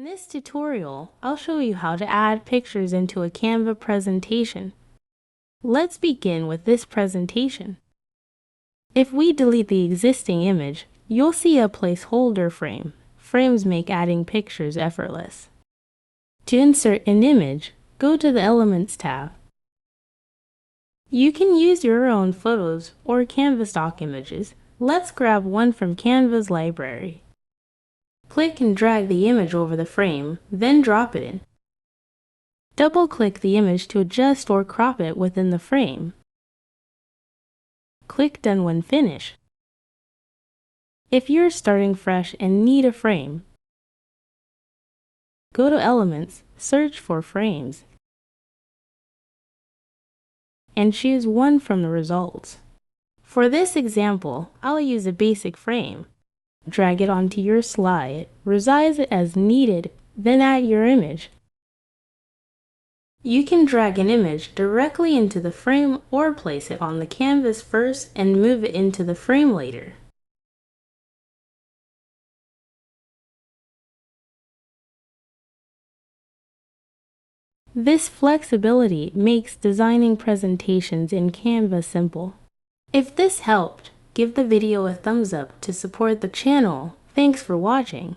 this tutorial, I'll show you how to add pictures into a Canva presentation. Let's begin with this presentation. If we delete the existing image, you'll see a placeholder frame. Frames make adding pictures effortless. To insert an image, go to the Elements tab. You can use your own photos or Canva stock images. Let's grab one from Canva's library. Click and drag the image over the frame, then drop it in. Double-click the image to adjust or crop it within the frame. Click Done when finished. If you're starting fresh and need a frame, go to Elements, search for Frames, and choose one from the results. For this example, I'll use a basic frame. Drag it onto your slide, resize it as needed, then add your image. You can drag an image directly into the frame or place it on the canvas first and move it into the frame later. This flexibility makes designing presentations in Canva simple. If this helped, give the video a thumbs up to support the channel. Thanks for watching.